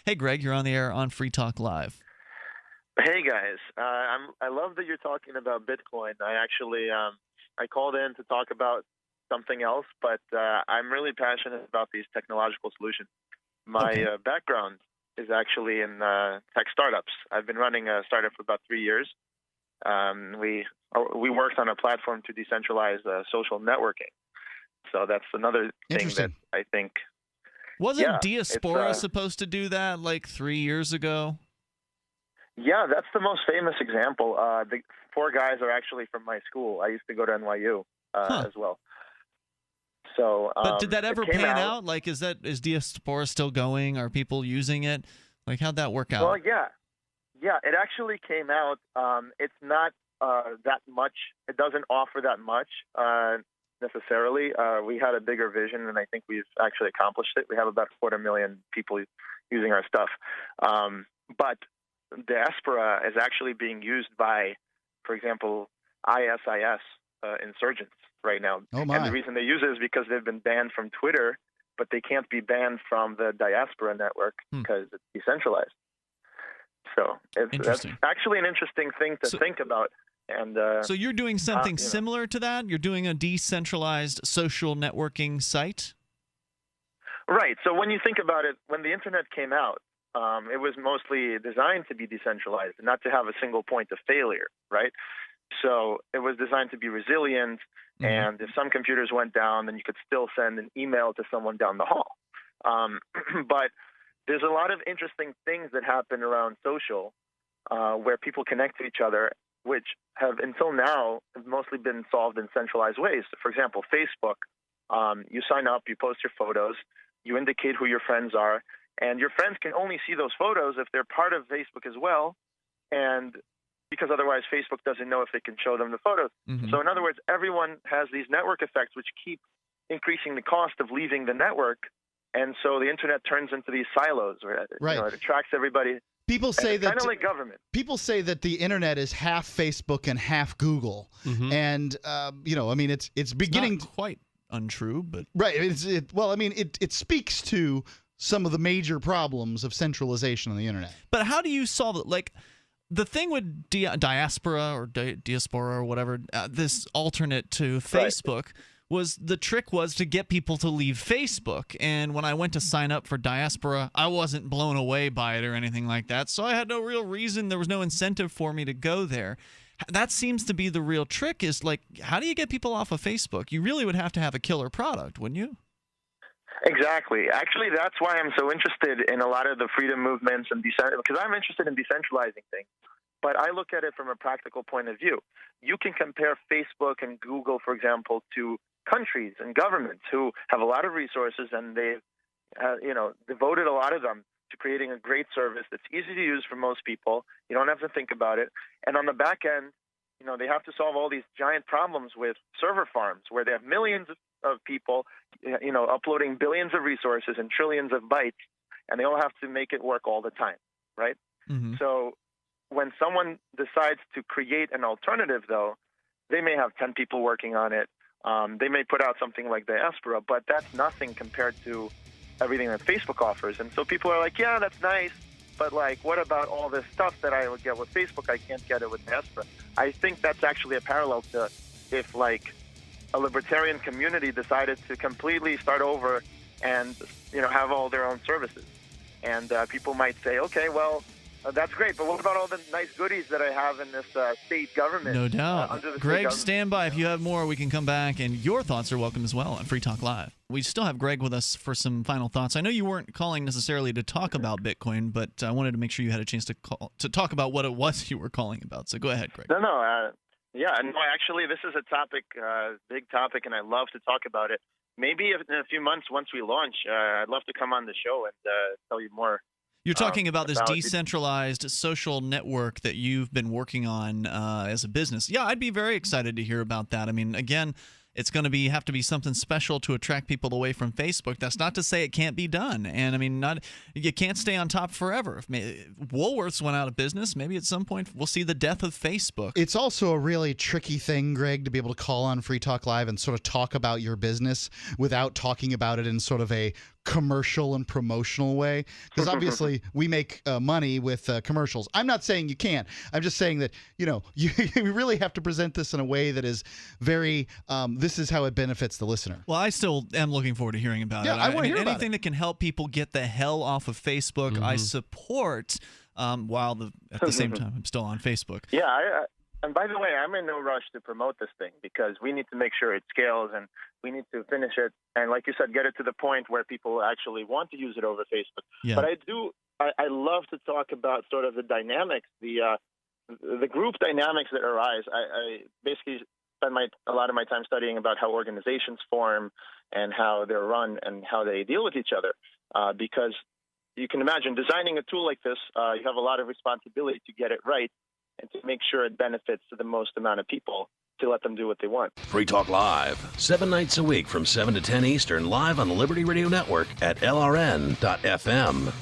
Hey, Greg, you're on the air on Free Talk Live. Hey guys, I love that you're talking about Bitcoin. I actually I called in to talk about something else, but I'm really passionate about these technological solutions. My background is actually in tech startups. I've been running a startup for about 3 years. We worked on a platform to decentralize social networking. So that's another thing that I think. Wasn't Diaspora supposed to do that like 3 years ago? Yeah, that's the most famous example. The 4 guys are actually from my school. I used to go to NYU as well. So, but did that ever pan out? Like, is Diaspora still going? Are people using it? Like, how'd that work out? Well, yeah, it actually came out. It's not that much. It doesn't offer that much necessarily. We had a bigger vision, and I think we've actually accomplished it. We have about 250,000 people using our stuff. But Diaspora is actually being used by, for example, ISIS insurgents right now. Oh my. And the reason they use it is because they've been banned from Twitter, but they can't be banned from the Diaspora network because it's decentralized. So that's actually an interesting thing to think about. And so you're doing something similar to that? You're doing a decentralized social networking site? Right. So when you think about it, when the internet came out, it was mostly designed to be decentralized, not to have a single point of failure, right? So it was designed to be resilient, and if some computers went down, then you could still send an email to someone down the hall. But there's a lot of interesting things that happen around social where people connect to each other, which have until now have mostly been solved in centralized ways. For example, Facebook, you sign up, you post your photos, you indicate who your friends are, and your friends can only see those photos if they're part of Facebook as well, and because otherwise Facebook doesn't know if they can show them the photos. So in other words, everyone has these network effects which keep increasing the cost of leaving the network, and so the internet turns into these silos where it attracts everybody. People say that kind of like government. People say that the internet is half Facebook and half Google, and I mean, it's beginning not quite untrue, but right. It speaks to some of the major problems of centralization on the internet. But how do you solve it? Like, the thing with Diaspora or Diaspora or whatever, this alternate to Facebook, was the trick was to get people to leave Facebook. And when I went to sign up for Diaspora, I wasn't blown away by it or anything like that. So I had no real reason. There was no incentive for me to go there. That seems to be the real trick, is like, how do you get people off of Facebook? You really would have to have a killer product, wouldn't you? Exactly. Actually, that's why I'm so interested in a lot of the freedom movements and because I'm interested in decentralizing things. But I look at it from a practical point of view. You can compare Facebook and Google, for example, to countries and governments who have a lot of resources, and they've devoted a lot of them to creating a great service that's easy to use for most people. You don't have to think about it. And on the back end, they have to solve all these giant problems with server farms where they have millions of people, uploading billions of resources and trillions of bytes, and they all have to make it work all the time, right? So when someone decides to create an alternative, though, they may have 10 people working on it. They may put out something like Diaspora, but that's nothing compared to everything that Facebook offers. And so people are like, yeah, that's nice, but like, what about all this stuff that I would get with Facebook? I can't get it with Diaspora. I think that's actually a parallel to if like a libertarian community decided to completely start over and have all their own services. And people might say, okay, well, that's great, but what about all the nice goodies that I have in this state government? No doubt. Greg, stand by. If you have more, we can come back, and your thoughts are welcome as well on Free Talk Live. We still have Greg with us for some final thoughts. I know you weren't calling necessarily to talk about Bitcoin, but I wanted to make sure you had a chance to talk about what it was you were calling about. So go ahead, Greg. Actually, this is a topic, big topic, and I love to talk about it. Maybe in a few months, once we launch, I'd love to come on the show and tell you more. You're talking about this decentralized social network that you've been working on as a business. Yeah, I'd be very excited to hear about that. I mean, again, it's going to have to be something special to attract people away from Facebook. That's not to say it can't be done. And I mean, you can't stay on top forever. If Woolworths went out of business, maybe at some point we'll see the death of Facebook. It's also a really tricky thing, Greg, to be able to call on Free Talk Live and sort of talk about your business without talking about it in sort of a commercial and promotional way, because obviously we make money with commercials. I'm not saying you can't. I'm just saying that, you know, you really have to present this in a way that is very, this is how it benefits the listener. Well, I still am looking forward to hearing about it. I want to hear about anything that can help people get the hell off of Facebook, I support, while at the same time I'm still on Facebook. Yeah, and by the way, I'm in no rush to promote this thing, because we need to make sure it scales, and we need to finish it. And like you said, get it to the point where people actually want to use it over Facebook. Yeah. But I love to talk about sort of the dynamics, the group dynamics that arise. I basically spend a lot of my time studying about how organizations form and how they're run and how they deal with each other. Because you can imagine designing a tool like this, you have a lot of responsibility to get it right and to make sure it benefits to the most amount of people, to let them do what they want. Free Talk Live, 7 nights a week from 7 to 10 Eastern, live on the Liberty Radio Network at LRN.FM.